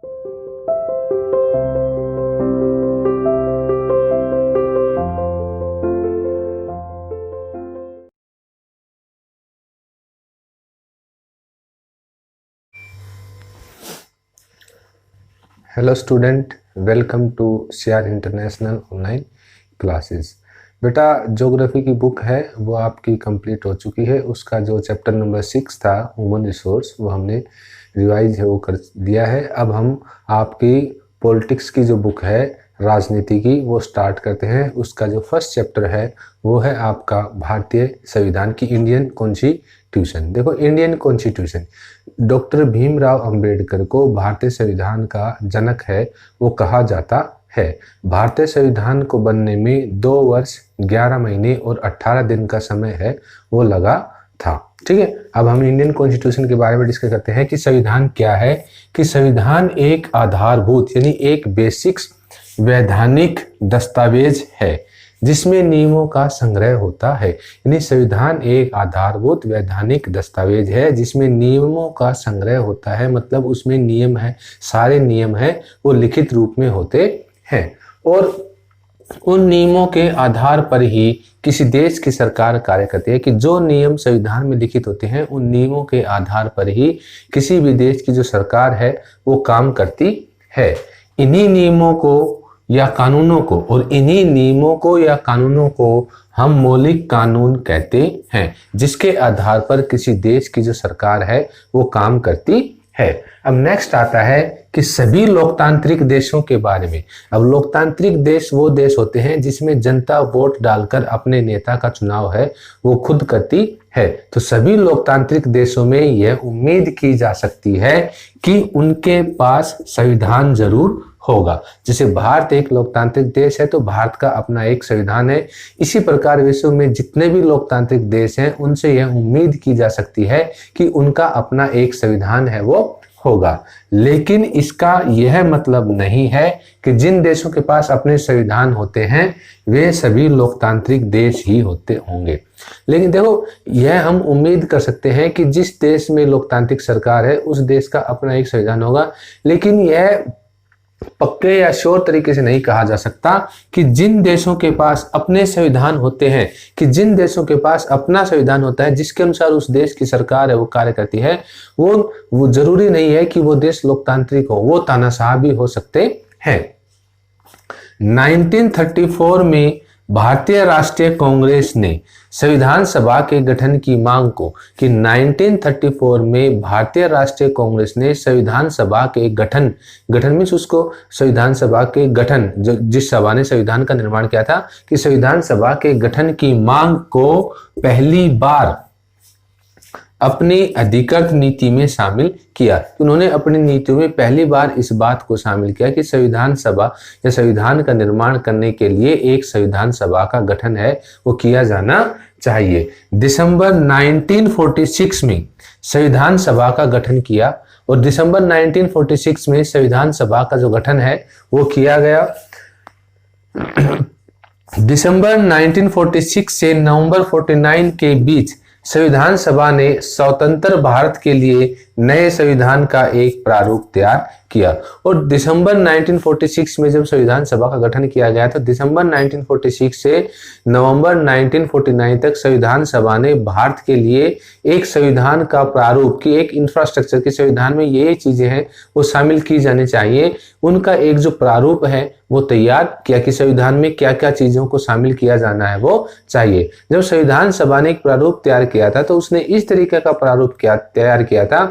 Hello student, welcome to CR international online classes. बेटा, geography की book है वो आपकी कंप्लीट हो चुकी है। उसका जो चैप्टर नंबर 6 था ह्यूमन रिसोर्स, वो हमने रिवाइज है वो कर दिया है। अब हम आपकी पॉलिटिक्स की जो बुक है राजनीति की वो स्टार्ट करते हैं। उसका जो फर्स्ट चैप्टर है वो है आपका भारतीय संविधान की इंडियन कॉन्स्टिट्यूशन। देखो, Indian constitution, doctor Bhimrao Ambedkar को भारतीय संविधान का जनक है वो कहा जाता है। भारतीय संविधान को बनने में 2 वर्ष 11 महीने और 18 दिन का समय है वो लगा था। ठीक है, अब हम इंडियन कॉन्स्टिट्यूशन के बारे में डिस्कस करते हैं कि संविधान क्या है। कि संविधान एक आधारभूत यानी एक बेसिक्स वैधानिक दस्तावेज है जिसमें नियमों का संग्रह होता है। यानी संविधान एक आधारभूत वैधानिक दस्तावेज है जिसमें नियमों का संग्रह होता है, मतलब उसमें नियम है, सारे नियम हैं वो लिखित रूप में होते हैं और उन नियमों के आधार पर ही किसी देश की सरकार कार्य करती है। कि जो नियम संविधान में लिखित होते हैं उन नियमों के आधार पर ही किसी भी देश की जो सरकार है वो काम करती है। इन्हीं नियमों को या कानूनों को और इन्हीं नियमों को या कानूनों को हम मौलिक कानून कहते हैं, जिसके आधार पर किसी देश की जो सरकार है वो काम करती है। अब नेक्स्ट आता है कि सभी लोकतांत्रिक देशों के बारे में। अब लोकतांत्रिक देश वो देश होते हैं जिसमें जनता वोट डालकर अपने नेता का चुनाव है वो खुद करती है। तो सभी लोकतांत्रिक देशों में यह उम्मीद की जा सकती है कि उनके पास संविधान जरूर होगा। जैसे भारत एक लोकतांत्रिक देश है तो भारत का अपना एक संविधान है। इसी प्रकार विश्व में जितने भी लोकतांत्रिक देश हैं उनसे यह उम्मीद की जा सकती है कि उनका अपना एक संविधान है वो होगा। लेकिन इसका यह मतलब नहीं है कि जिन देशों के पास अपने संविधान होते हैं वे सभी लोकतांत्रिक देश ही होते होंगे। लेकिन देखो, यह हम उम्मीद कर सकते हैं कि जिस देश में लोकतांत्रिक सरकार है उस देश का अपना एक संविधान होगा। लेकिन यह पक्के या श्योर तरीके से नहीं कहा जा सकता कि जिन देशों के पास अपने संविधान होते हैं, कि जिन देशों के पास अपना संविधान होता है जिसके अनुसार उस देश की सरकार है वो कार्य करती है, वो जरूरी नहीं है कि वो देश लोकतांत्रिक हो, वो तानाशाह भी हो सकते हैं। 1934 में भारतीय राष्ट्रीय कांग्रेस ने संविधान सभा के गठन की मांग को, कि 1934 में भारतीय राष्ट्रीय कांग्रेस ने संविधान सभा के गठन मीन्स उसको संविधान सभा के गठन, जो जिस सभा ने संविधान का निर्माण किया था, कि संविधान सभा के गठन की मांग को पहली बार अपनी अधिकृत नीति में शामिल किया। उन्होंने अपनी नीतियों में पहली बार इस बात को शामिल किया कि संविधान सभा या संविधान का निर्माण करने के लिए एक संविधान सभा का गठन है वो किया जाना चाहिए। दिसंबर 1946 में संविधान सभा का गठन किया और दिसंबर 1946 में संविधान सभा का जो गठन है वो किया गया। दिसंबर 1946 से नवंबर 49 के बीच संविधान सभा ने स्वतंत्र भारत के लिए नए संविधान का एक प्रारूप तैयार किया। और दिसंबर 1946 में जब संविधान सभा का गठन किया गया तो दिसंबर 1946 से नवंबर 1949 तक संविधान सभा ने भारत के लिए एक संविधान का प्रारूप की एक इंफ्रास्ट्रक्चर के संविधान में ये चीजें हैं वो शामिल की जानी चाहिए, उनका एक जो प्रारूप है वो तैयार किया कि संविधान में क्या क्या चीजों को शामिल किया जाना है वो चाहिए। जब संविधान सभा ने एक प्रारूप तैयार किया था तो उसने इस तरीके का प्रारूप तैयार किया था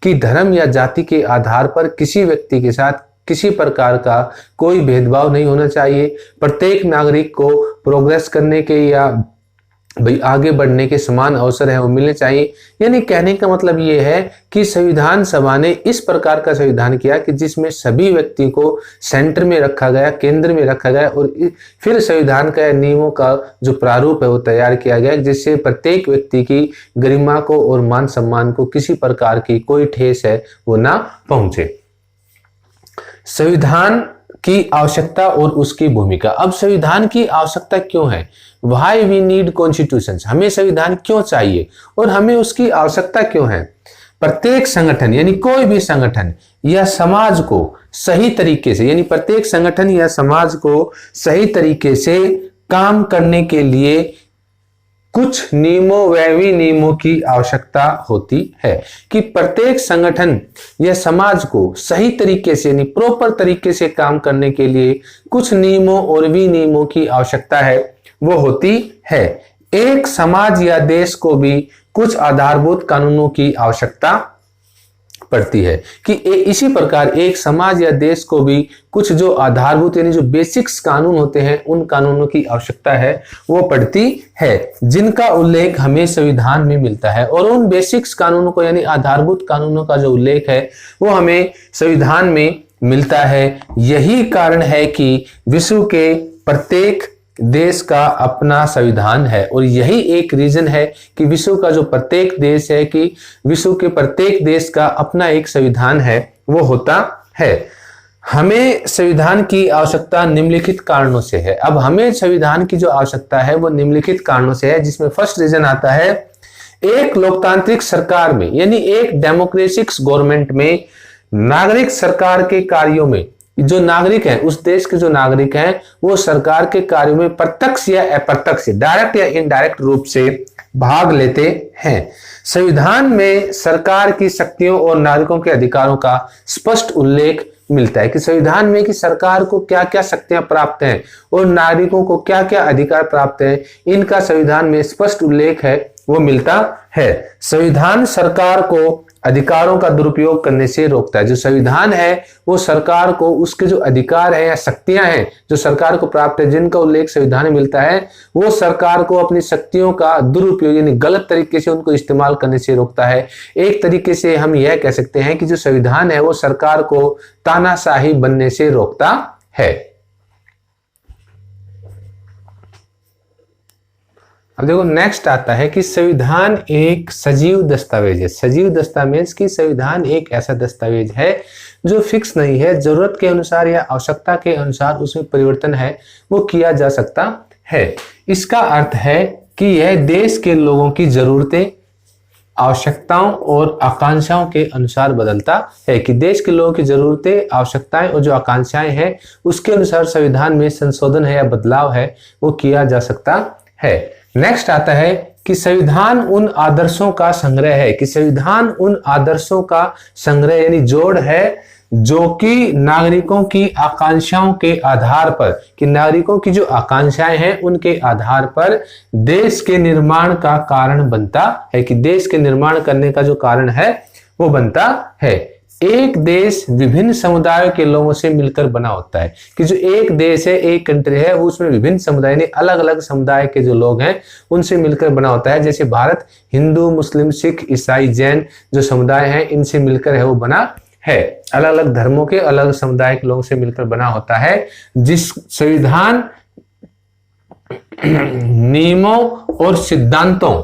कि धर्म या जाति के आधार पर किसी व्यक्ति के साथ किसी प्रकार का कोई भेदभाव नहीं होना चाहिए। प्रत्येक नागरिक को प्रोग्रेस करने के या भाई आगे बढ़ने के समान अवसर है वो मिलने चाहिए। यानी कहने का मतलब ये है कि संविधान सभा ने इस प्रकार का संविधान किया कि जिसमें सभी व्यक्ति को सेंटर में रखा गया, केंद्र में रखा गया और फिर संविधान का नियमों का जो प्रारूप है वो तैयार किया गया जिससे प्रत्येक व्यक्ति की गरिमा को और मान सम्मान को किसी प्रकार की कोई ठेस है वो ना पहुंचे। संविधान की आवश्यकता और उसकी भूमिका। अब संविधान की आवश्यकता क्यों है? Why we need constitutions? हमें संविधान क्यों चाहिए और हमें उसकी आवश्यकता क्यों है? प्रत्येक संगठन यानी कोई भी संगठन या समाज को सही तरीके से, यानी प्रत्येक संगठन या समाज को सही तरीके से काम करने के लिए कुछ नियमों व विनियमों की आवश्यकता होती है। कि प्रत्येक संगठन या समाज को सही तरीके से यानी प्रॉपर तरीके से काम करने के लिए कुछ नियमों और विनियमों की आवश्यकता है, वो होती है। एक समाज या देश को भी कुछ आधारभूत कानूनों की आवश्यकता पड़ती है। कि इसी प्रकार एक समाज या देश को भी कुछ जो आधारभूत यानी जो बेसिक्स कानून होते हैं, उन कानूनों की आवश्यकता है, वो पड़ती है, जिनका उल्लेख हमें संविधान में मिलता है। और उन बेसिक्स कानूनों को यानी आधारभूत कानूनों का जो उल्लेख है वो हमें संविधान में मिलता है। यही कारण है कि विश्व के प्रत्येक देश का अपना संविधान है, और यही एक रीजन है कि विश्व का जो प्रत्येक देश है, कि विश्व के प्रत्येक देश का अपना एक संविधान है, वो होता है। हमें संविधान की आवश्यकता निम्नलिखित कारणों से है। अब हमें संविधान की जो आवश्यकता है वो निम्नलिखित कारणों से है, जिसमें फर्स्ट रीजन आता है, एक लोकतांत्रिक सरकार में यानी एक डेमोक्रेटिक गवर्नमेंट में नागरिक सरकार के कार्यों में, जो नागरिक हैं उस देश के जो नागरिक हैं वो सरकार के कार्यों में प्रत्यक्ष या अप्रत्यक्ष, डायरेक्ट या इनडायरेक्ट रूप से भाग लेते हैं। संविधान में सरकार की शक्तियों और नागरिकों के अधिकारों का स्पष्ट उल्लेख मिलता है। कि संविधान में कि सरकार को क्या क्या शक्तियां प्राप्त हैं और नागरिकों को क्या क्या अधिकार प्राप्त हैं, इनका संविधान में स्पष्ट उल्लेख है, वो मिलता है। संविधान सरकार को अधिकारों का दुरुपयोग करने से रोकता है। जो संविधान है वो सरकार को उसके जो अधिकार है या शक्तियां हैं जो सरकार को प्राप्त है, जिनका उल्लेख संविधान में मिलता है, वो सरकार को अपनी शक्तियों का दुरुपयोग यानी गलत तरीके से उनको इस्तेमाल करने से रोकता है। एक तरीके से हम यह कह सकते हैं कि जो संविधान है वो सरकार को तानाशाही बनने से रोकता है। अब देखो नेक्स्ट आता है कि संविधान एक सजीव दस्तावेज है। सजीव दस्तावेज की संविधान एक ऐसा दस्तावेज है जो फिक्स नहीं है, जरूरत के अनुसार या आवश्यकता के अनुसार उसमें परिवर्तन है वो किया जा सकता है। इसका अर्थ है कि यह देश के लोगों की जरूरतें, आवश्यकताओं और आकांक्षाओं के अनुसार बदलता है। कि देश के लोगों की जरूरतें, आवश्यकताएं और जो आकांक्षाएं हैं उसके अनुसार संविधान में संशोधन है या बदलाव है वो किया जा सकता है। नेक्स्ट आता है कि संविधान उन आदर्शों का संग्रह है। कि संविधान उन आदर्शों का संग्रह यानी जोड़ है जो कि नागरिकों की आकांक्षाओं के आधार पर, कि नागरिकों की जो आकांक्षाएं हैं उनके आधार पर देश के निर्माण का कारण बनता है। कि देश के निर्माण करने का जो कारण है वो बनता है। एक देश विभिन्न समुदायों के लोगों से मिलकर बना होता है। कि जो एक देश है, एक कंट्री है, वो उसमें विभिन्न समुदाय ने अलग अलग समुदाय के जो लोग हैं उनसे मिलकर बना होता है। जैसे भारत हिंदू, मुस्लिम, सिख, ईसाई, जैन जो समुदाय हैं इनसे मिलकर है वो बना है। अलग अलग धर्मों के, अलग समुदाय के लोगों से मिलकर बना होता है। जिस संविधान नियमों और सिद्धांतों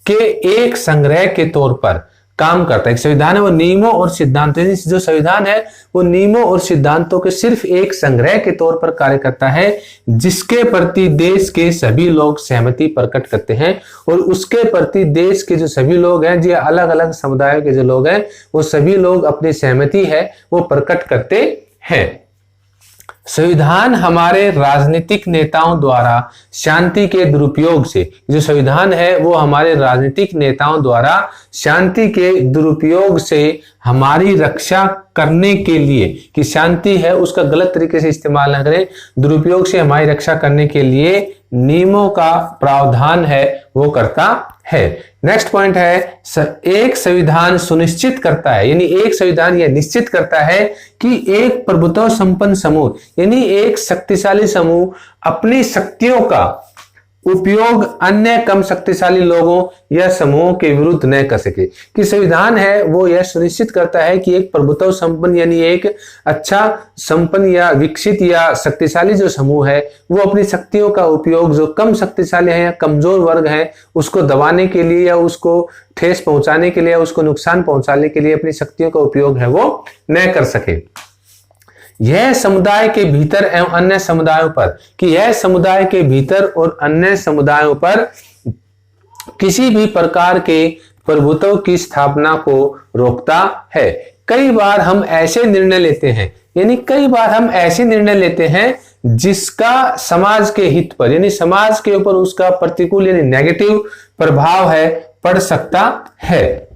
के एक संग्रह के तौर पर काम करता है। संविधान है वो नियमों और सिद्धांतों, जो संविधान है वो नियमों और सिद्धांतों के सिर्फ एक संग्रह के तौर पर कार्य करता है, जिसके प्रति देश के सभी लोग सहमति प्रकट करते हैं। और उसके प्रति देश के जो सभी लोग हैं, जो अलग अलग समुदायों के जो लोग हैं, वो सभी लोग अपनी सहमति है वो प्रकट करते हैं। संविधान हमारे राजनीतिक नेताओं द्वारा शांति के दुरुपयोग से, जो संविधान है वो हमारे राजनीतिक नेताओं द्वारा शांति के दुरुपयोग से हमारी रक्षा करने के लिए, कि शांति है उसका गलत तरीके से इस्तेमाल न करें, दुरुपयोग से हमारी रक्षा करने के लिए नियमों का प्रावधान है वो करता है। नेक्स्ट पॉइंट है, एक संविधान सुनिश्चित करता है, यानी एक संविधान यह निश्चित करता है कि एक प्रभुत्व संपन्न समूह यानी एक शक्तिशाली समूह अपनी शक्तियों का उपयोग अन्य कम शक्तिशाली लोगों या समूहों के विरुद्ध न कर सके। कि संविधान है वो यह सुनिश्चित करता है कि एक प्रभुत्व संपन्न यानी एक अच्छा संपन्न या विकसित या शक्तिशाली जो समूह है वो अपनी शक्तियों का उपयोग जो कम शक्तिशाली है या कमजोर वर्ग है उसको दबाने के लिए या उसको ठेस पहुंचाने के लिए या उसको नुकसान पहुंचाने के लिए अपनी शक्तियों का उपयोग है वो न कर सके। यह समुदाय के भीतर एवं अन्य समुदायों पर, कि यह समुदाय के भीतर और अन्य समुदायों पर किसी भी प्रकार के प्रभुत्व की स्थापना को रोकता है। कई बार हम ऐसे निर्णय लेते हैं, यानी कई बार हम ऐसे निर्णय लेते हैं जिसका समाज के हित पर, यानी समाज के ऊपर उसका प्रतिकूल यानी नेगेटिव प्रभाव है पड़ सकता है।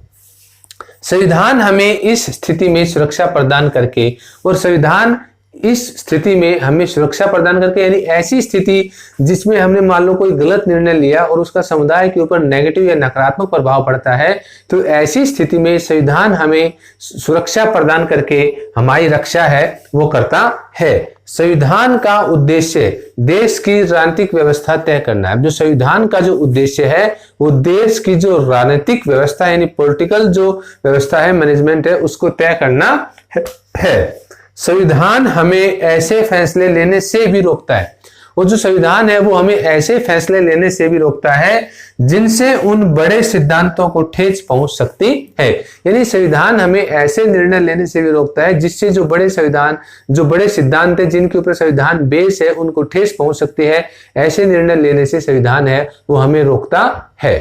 संविधान हमें इस स्थिति में सुरक्षा प्रदान करके, और संविधान इस स्थिति में हमें सुरक्षा प्रदान करके, यानी ऐसी स्थिति जिसमें हमने मान लो कोई गलत निर्णय लिया और उसका समुदाय के ऊपर नेगेटिव या नकारात्मक प्रभाव पड़ता है, तो ऐसी स्थिति में संविधान हमें सुरक्षा प्रदान करके हमारी रक्षा है वो करता है। संविधान का उद्देश्य देश की राजनीतिक व्यवस्था तय करना है। जो संविधान का जो उद्देश्य है वो देश की जो राजनीतिक व्यवस्था यानी पॉलिटिकल जो व्यवस्था है, मैनेजमेंट है, उसको तय करना है। संविधान हमें ऐसे फैसले लेने से भी रोकता है, और जो संविधान है वो हमें ऐसे फैसले लेने से भी रोकता है जिनसे उन बड़े सिद्धांतों को ठेस पहुंच सकती है। यानी संविधान हमें ऐसे निर्णय लेने से भी रोकता है जिससे जो बड़े सिद्धांत है जिनके ऊपर संविधान बेस है उनको ठेस पहुंच सकती है। ऐसे निर्णय लेने से संविधान है वो हमें रोकता है।